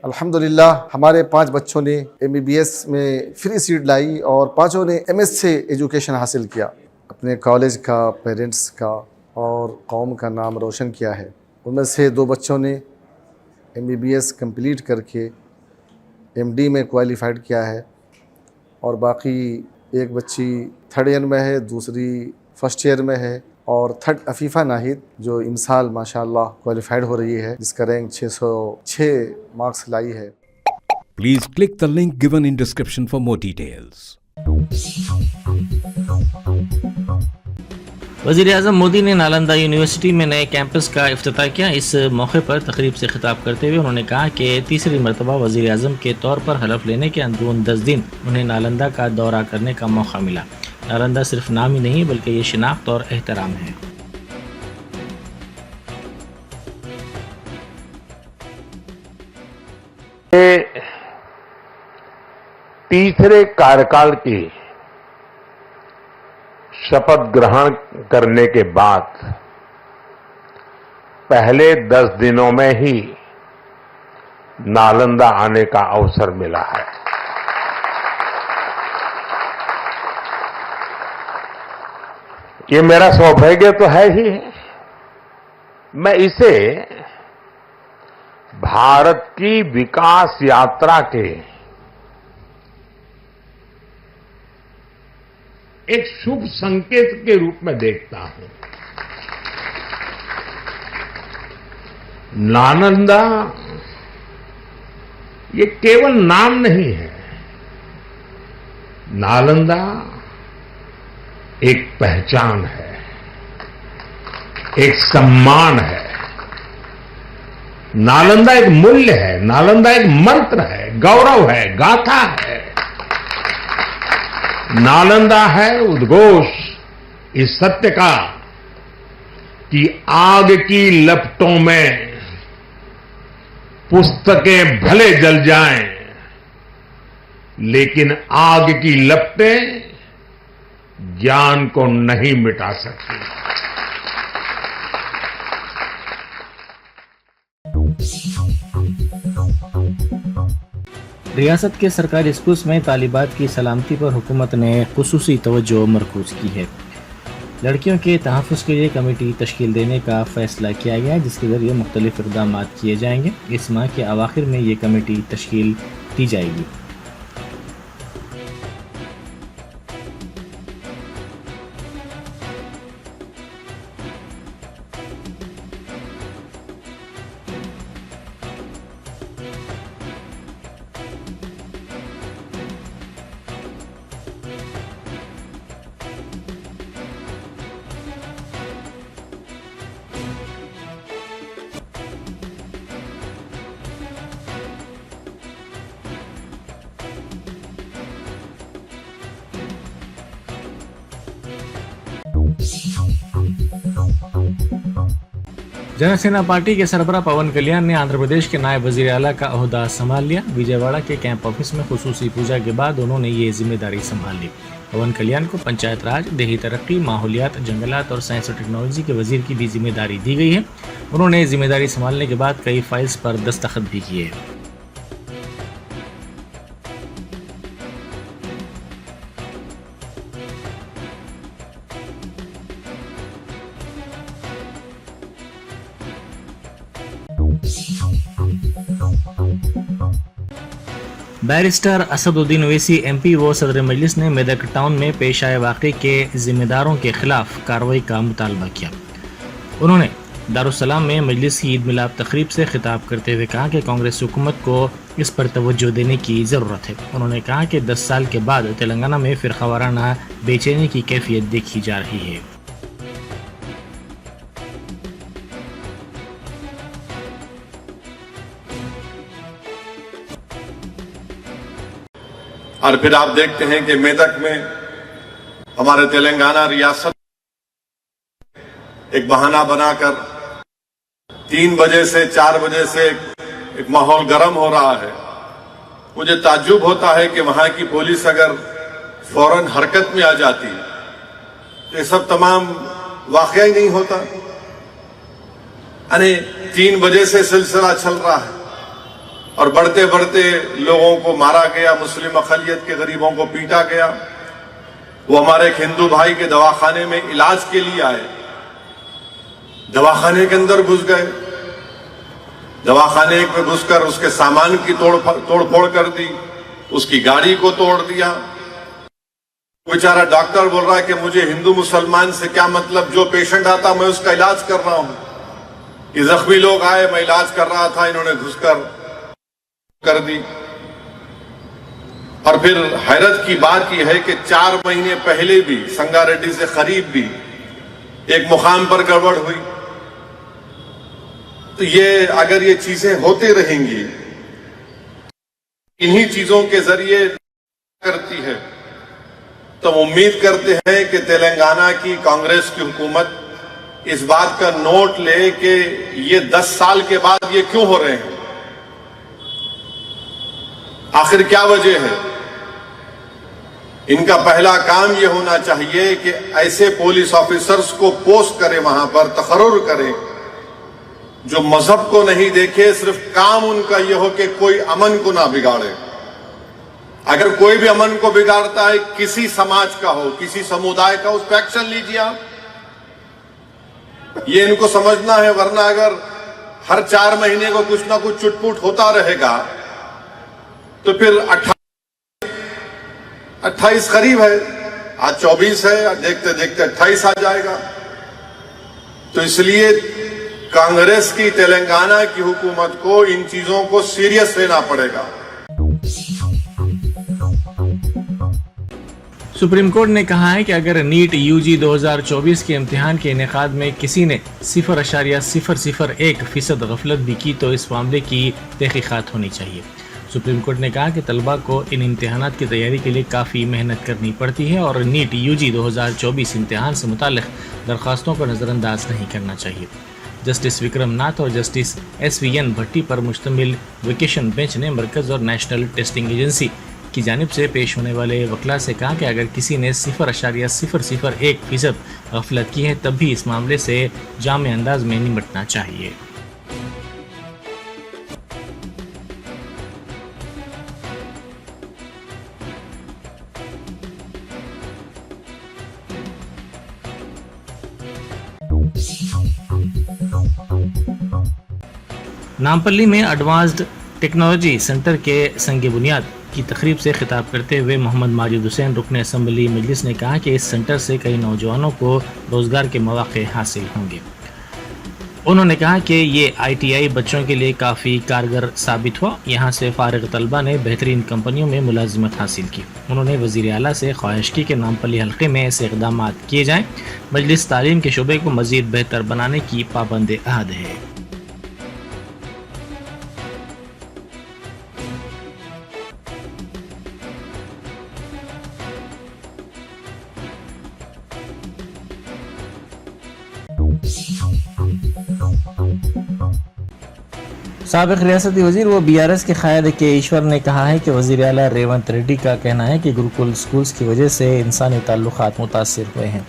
अल्हम्दुलिल्लाह हमारे 5 बच्चों ने MBBS में फ्री सीट लाई और 5 ने MS से एजुकेशन हासिल किया। अपने कॉलेज का, पेरेंट्स का और कौम का नाम रोशन किया है। उनमें से 2 बच्चों ने MBBS कंप्लीट करके MD में क्वालिफाइड किया है और बाकी एक बच्ची 3rd ईयर में है, दूसरी 1st ईयर में है और 3rd अफीफ़ा नाहिद जो इन साल माशाअल्लाह क्वालिफाइड हो रही है, जिसका रैंक 606 मार्क्स लाई है। Please click the link given in description for more details. वज़ीर-ए-आज़म मोदी ने नालंदा यूनिवर्सिटी में नए कैंपस का इफ्तिताह किया। इस मौके पर तकरीब से खिताब करते हुए उन्होंने कहा कि तीसरी मरतबा वज़ीर-ए-आज़म के तौर पर हलफ लेने के अंदरून 10 दिन उन्हें नालंदा का दौरा करने का मौका मिला। नालंदा सिर्फ नाम ही नहीं बल्कि ये शिनाख्त और एहतराम है। तीसरे कार्यकाल की शपथ ग्रहण करने के बाद पहले 10 दिनों में ही नालंदा आने का अवसर मिला है। ये मेरा सौभाग्य तो है ही। मैं इसे भारत की विकास यात्रा के एक शुभ संकेत के रूप में देखता हूं। नालंदा ये केवल नाम नहीं है, नालंदा एक पहचान है, एक सम्मान है, नालंदा एक मूल्य है, नालंदा एक मंत्र है, गौरव है, गाथा है। नालंदा है उद्घोष इस सत्य का कि आग की लपटों में पुस्तकें भले जल जाएं, लेकिन आग की लपटें ज्ञान को नहीं मिटा सकती। रियासत के सरकारी स्कूल में तालिबात की सलामती पर हुकूमत ने खुसूसी तवज्जो मरकूज की है। लड़कियों के तहफ़्फ़ुज़ के लिए कमेटी तश्कील देने का फैसला किया गया, जिसके जरिए मुख्तलिफ इक़दाम किए जाएंगे। इस माह के अवाखिर में ये कमेटी तश्कील दी जाएगी। जनसेना पार्टी के सरबराह पवन कल्याण ने आंध्र प्रदेश के नायब वजीर आला का ओहदा संभाल लिया। विजयवाड़ा के कैंप ऑफिस में खुसूसी पूजा के बाद उन्होंने ये जिम्मेदारी संभाल ली। पवन कल्याण को पंचायत राज, देही तरक्की, माहौलियात, जंगलात और साइंस और टेक्नोलॉजी के वजीर की भी जिम्मेदारी दी गई है। उन्होंने जिम्मेदारी संभालने के बाद कई फाइल्स पर दस्तखत भी किए। बैरिस्टर असदुद्दीन ओवैसी MP व सदर मजलिस ने मेदक टाउन में पेश आए वाक़े के जिम्मेदारों के खिलाफ कार्रवाई का मुतालबा किया। उन्होंने दारुस्सलाम में मजलिस की ईद मिलाद तकरीब से खिताब करते हुए कहा कि कांग्रेस हुकूमत को इस पर तवज्जो देने की ज़रूरत है। उन्होंने कहा कि 10 साल के बाद तेलंगाना में फ़िरक़ावाराना बेचैनी की कैफियत देखी जा रही है। और फिर आप देखते हैं कि मेदक में हमारे तेलंगाना रियासत एक बहाना बनाकर 3 बजे से 4 बजे से एक माहौल गर्म हो रहा है। मुझे ताज्जुब होता है कि वहां की पुलिस अगर फौरन हरकत में आ जाती तो ये सब तमाम वाकया ही नहीं होता। यानी 3 बजे से सिलसिला चल रहा है, और बढ़ते बढ़ते लोगों को मारा गया, मुस्लिम अक़लियत के गरीबों को पीटा गया। वो हमारे एक हिंदू भाई के दवाखाने में इलाज के लिए आए, दवाखाने के अंदर घुस गए, दवाखाने में घुसकर उसके सामान की तोड़फोड़ कर दी, उसकी गाड़ी को तोड़ दिया। बेचारा डॉक्टर बोल रहा है कि मुझे हिंदू मुसलमान से क्या मतलब, जो पेशेंट आता मैं उसका इलाज कर रहा हूं। ये जख्मी लोग आए, मैं इलाज कर रहा था, इन्होंने घुसकर कर दी। और फिर हैरत की बात यह है कि 4 महीने पहले भी संगारेड्डी से करीब भी एक मुकाम पर गड़बड़ हुई। तो ये अगर ये चीजें होती रहेंगी, इन्हीं चीजों के जरिए करती है, तो उम्मीद करते हैं कि तेलंगाना की कांग्रेस की हुकूमत इस बात का नोट ले कि ये 10 साल के बाद ये क्यों हो रहे हैं, आखिर क्या वजह है। इनका पहला काम यह होना चाहिए कि ऐसे पुलिस ऑफिसर्स को पोस्ट करें, वहां पर तकर्रुर करें, जो मजहब को नहीं देखे, सिर्फ काम उनका यह हो कि कोई अमन को ना बिगाड़े। अगर कोई भी अमन को बिगाड़ता है, किसी समाज का हो, किसी समुदाय का, उस पर एक्शन लीजिए आप। ये इनको समझना है, वरना अगर हर 4 महीने को कुछ ना कुछ चुटपुट होता रहेगा तो फिर 28 करीब है, आज 24 है, देखते देखते 28 आ जाएगा। तो इसलिए कांग्रेस की तेलंगाना की हुकूमत को इन चीजों को सीरियस लेना पड़ेगा। सुप्रीम कोर्ट ने कहा है कि अगर नीट यूजी 2024 के इम्तिहान के इनेकाद में किसी ने 0.001% गफलत भी की तो इस मामले की तहकीकात होनी चाहिए। सुप्रीम कोर्ट ने कहा कि तलबा को इन इम्तिहानात की तैयारी के लिए काफ़ी मेहनत करनी पड़ती है और नीट यूजी 2024 इम्तिहान से मुताल्लिक़ दरख्वास्तों को नज़रअंदाज नहीं करना चाहिए। जस्टिस विक्रम नाथ और जस्टिस SVN भट्टी पर मुश्तमिल वेकेशन बेंच ने मरकज़ और नेशनल टेस्टिंग एजेंसी की जानिब से पेश होने वाले वकला से कहा कि अगर किसी ने 0.001% गफलत की है तब भी इस मामले से जामे अंदाज में निपटना चाहिए। नामपल्ली में एडवांस्ड टेक्नोलॉजी सेंटर के संग बुनियाद की तकरीब से खिताब करते हुए मोहम्मद माजिद हुसैन रुकन असम्बली मजलिस ने कहा कि इस सेंटर से कई नौजवानों को रोज़गार के मौके हासिल होंगे। उन्होंने कहा कि ये ITI बच्चों के लिए काफ़ी कारगर साबित हुआ। यहाँ से फारिग तलबा ने बेहतरीन कंपनियों में मुलाजिमत हासिल की। उन्होंने वज़ीर आला से ख्वाहिश की कि नामपल्ली हल्के में ऐसे इक़दाम किए जाएँ। मजलिस तालीम के शोबे को मज़ीद बेहतर बनाने की पाबंद अहद है। साबिक़ रियासती वज़ीर व BRS के क़ायद के ईश्वर ने कहा है कि वज़ीर आला रेवंत रेड्डी का कहना है कि गुरुकुल स्कूल्स की वजह से इंसानी ताल्लुक़ात मुतासिर हुए हैं।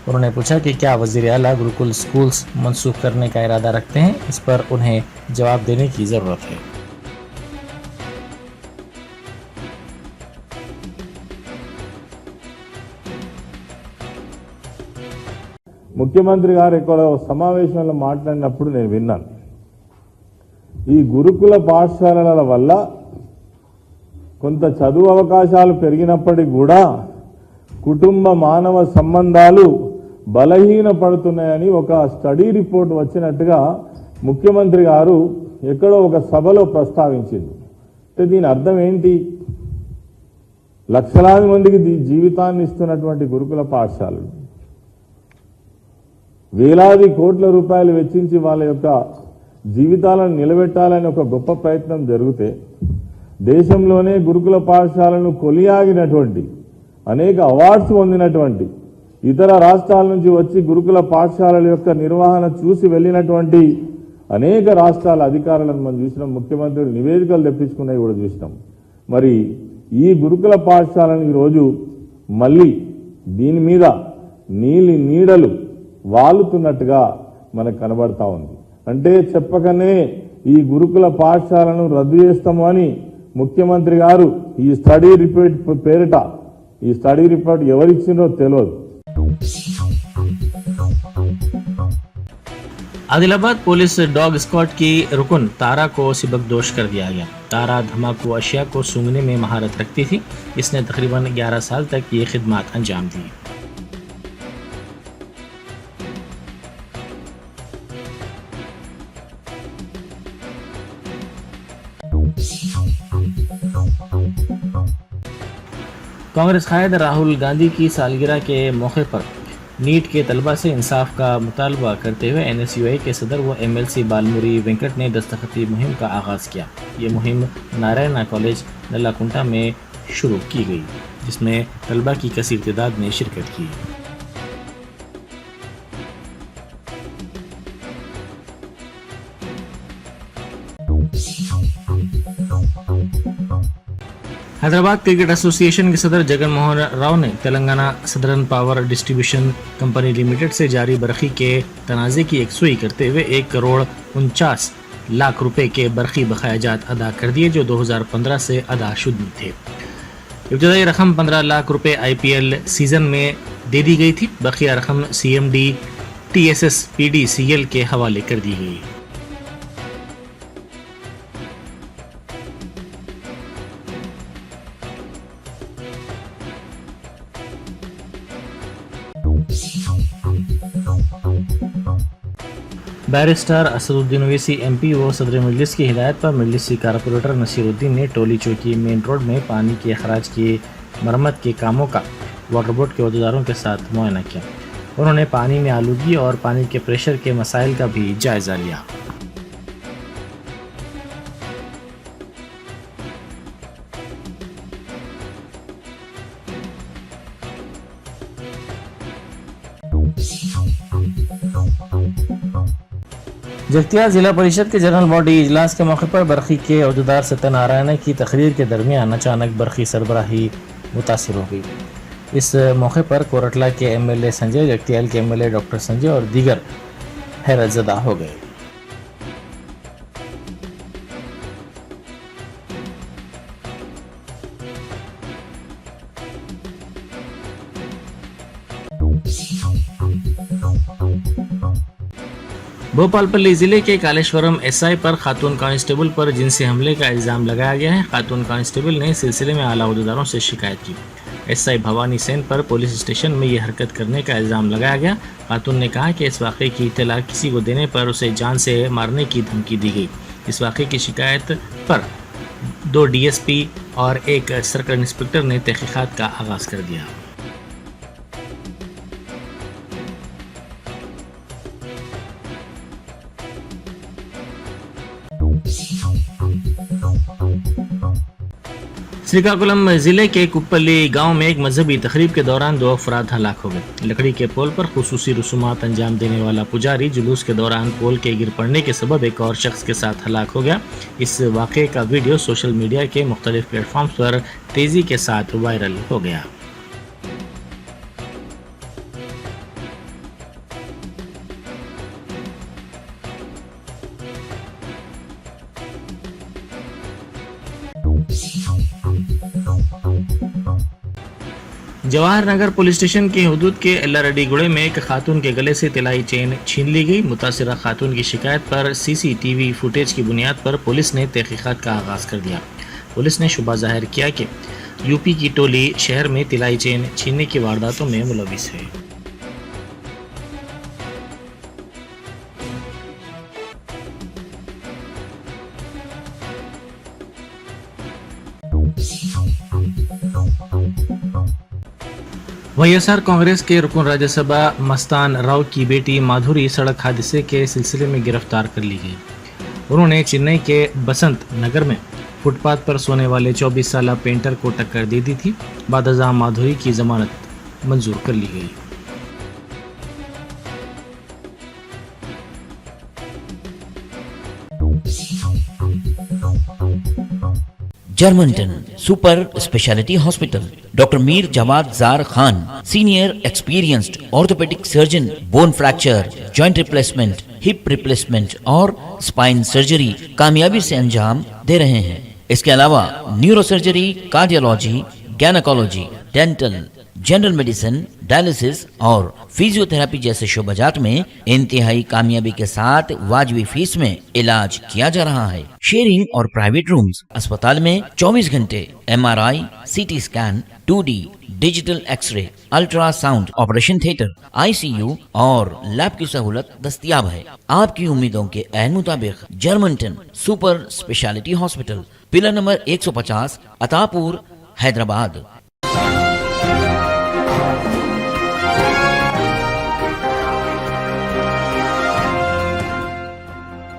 उन्होंने पूछा कि क्या वज़ीर आला गुरुकुल स्कूल्स मनसूख करने का इरादा रखते हैं। इस पर उन्हें जवाब देने की ज़रूरत है। ముఖ్యమంత్రి గారు ఇక్కడ సమావేశంలో మాట్లాడినప్పుడు నేను విన్నాను, ఈ గురుకుల పాఠశాలల వల్ల కొంత చదువు అవకాశాలు పెరిగినప్పటికీ కూడా కుటుంబ మానవ సంబంధాలు బలహీనపడుతున్నాయని ఒక స్టడీ రిపోర్ట్ వచ్చినట్టుగా ముఖ్యమంత్రి గారు ఎక్కడో ఒక సభలో ప్రస్తావించింది. అంటే దీని అర్థం ఏంటి? లక్షలాది మందికి జీవితాన్ని ఇస్తున్నటువంటి గురుకుల పాఠశాలలు వేలాది కోట్ల రూపాయలు వెచ్చించి వాళ్ళ యొక్క జీవితాలను నిలబెట్టాలని ఒక గొప్ప ప్రయత్నం జరిగితే దేశంలోనే గురుకుల పాఠశాలను కొలియాగినటువంటి అనేక అవార్డ్స్ పొందినటువంటి ఇతర రాష్ట్రాల నుంచి వచ్చి గురుకుల పాఠశాలల యొక్క నిర్వహణ చూసి వెళ్ళినటువంటి అనేక రాష్ట్రాల అధికారులను మనం చూసినాం. ముఖ్యమంత్రులు నివేదికలు తెప్పించుకున్నవి కూడా చూసినాం. మరి ఈ గురుకుల పాఠశాలను ఈరోజు మళ్ళీ దీని మీద నీడలు వాలుతున్నట్టుగా మనకు కనబడతా ఉంది. అంటే చెప్పకనే ఈ గురుకుల పాఠశాలను రద్దు చేస్తాము అని ముఖ్యమంత్రి గారు ఈ స్టడీ రిపోర్ట్ పేరిట ఈ స్టడీ రిపోర్ట్ ఎవరిచ్చిందో తెలియదు. आदिलाबाद पुलिस डॉग स्क्वाड की रुकन तारा को सबकदोश कर दिया गया। तारा धमाकू अशिया को सूंघने में महारत रखती थी। इसने तकरीबन 11 साल तक ये खिदमत अंजाम दी। कांग्रेस कायद राहुल गांधी की सालगिरह के मौके पर नीट के तलबा से इंसाफ का मुतालबा करते हुए NSUI के सदर व MLC बालमुरी वेंकट ने दस्तखती मुहिम का आगाज़ किया। ये मुहिम नारायणा कॉलेज नल्लाकुंटा में शुरू की गई, जिसमें तलबा की कसीर तादाद ने शिरकत की। हैदराबाद क्रिकेट एसोसिएशन के सदर जगन मोहन राव ने Telangana southern power distribution company limited से जारी बरखी के तनाज़े की एकसुई करते हुए 1,49,00,000 रुपए के बरखी बकायाजात अदा कर दिए, जो 2015 से अदा शुदा थे। इब्तदाई रकम 15 लाख रुपए IPL सीजन में दे दी गई थी। बकिया रकम CMD TSSPDCL के हवाले कर दी गई। बैरिस्टर असदुद्दीन ओवैसी MP व सदर मजलिस की हिदायत पर मजलिसी कारपोरेटर नसीरुद्दीन ने टोली चौकी मेन रोड में पानी के अखराज की मरम्मत के कामों का वाटर बोर्ड के अहदेदारों के साथ मुआयना किया। उन्होंने पानी में आलूगी और पानी के प्रेशर के मसाइल का भी जायजा लिया। जगतियाल जिला परिषद के जनरल बॉडी इजलास के मौके पर बरखी के अहदेदार सत्यनारायण की तकरीर के दरमियान अचानक बरखी सरबराही मुतासिर हो गई। इस मौके पर कोरटला के MLA संजय, जगतियाल के MLA डॉक्टर संजय और दीगर हैरतज़दा हो गए। भोपालपल्ली जिले के कालेश्वरम SI पर खातून कांस्टेबल पर जिनसी हमले का इल्ज़ाम लगाया गया है। खातून कांस्टेबल ने इस सिलसिले में आला अहदेदारों से शिकायत की। SI भवानी सेन पर पुलिस स्टेशन में यह हरकत करने का इल्ज़ाम लगाया गया। खातून ने कहा कि इस वाक़े की इत्तला किसी को देने पर उसे जान से मारने की धमकी दी गई। इस वाक़े की शिकायत पर 2 DSP और 1 सर्कल इंस्पेक्टर ने तहक़ीक़ात का आगाज़ कर दिया। श्रीकाकुलम जिले के कुप्पली गांव में एक मजहबी तकरीब के दौरान 2 अफराद हलाक हो गए। लकड़ी के पोल पर खुसूसी रसूमात अंजाम देने वाला पुजारी जुलूस के दौरान पोल के गिर पड़ने के सबब एक और शख्स के साथ हलाक हो गया। इस वाक़े का वीडियो सोशल मीडिया के मुख्तलिफ प्लेटफॉर्म्स पर तेज़ी के साथ वायरल हो गया। जवाहर नगर पुलिस स्टेशन के हुदूद के एल्लारेड्डीगुड़े में एक खातून के गले से तिलाई चेन छीन ली गई। मुतासिरा खातून की शिकायत पर CCTV फुटेज की बुनियाद पर पुलिस ने तहकीकात का आगाज़ कर दिया। पुलिस ने शुबा जाहिर किया कि यूपी की टोली शहर में तिलाई चेन छीनने की वारदातों में मुलविस है। YSR कांग्रेस के रुकन राज्यसभा मस्तान राव की बेटी माधुरी सड़क हादसे के सिलसिले में गिरफ्तार कर ली गई। उन्होंने चेन्नई के बसंत नगर में फुटपाथ पर सोने वाले 24 साल पेंटर को टक्कर दे दी थी। बादशाह माधुरी की जमानत मंजूर कर ली गई। Germantown Super Speciality Hospital. Dr. Mir Jawad Zar Khan, Senior Experienced Orthopedic Surgeon, Bone Fracture, Joint Replacement, hip replacement और स्पाइन सर्जरी कामयाबी से अंजाम दे रहे हैं। इसके अलावा neuro surgery, cardiology, gynaecology, dental, general medicine, dialysis और फिजियोथेरेपी जैसे शोबाजात में इंतहाई कामयाबी के साथ वाजबी फीस में इलाज किया जा रहा है। शेयरिंग और प्राइवेट रूम्स, अस्पताल में 24 घंटे MRI, CT scan, 2D digital x-ray, ultrasound, operation theatre, ICU और लैब की सहूलत दस्तयाब है। आपकी उम्मीदों के ऐन मुताबिक Germanten super speciality hospital, pillar number 150, Attapur, Hyderabad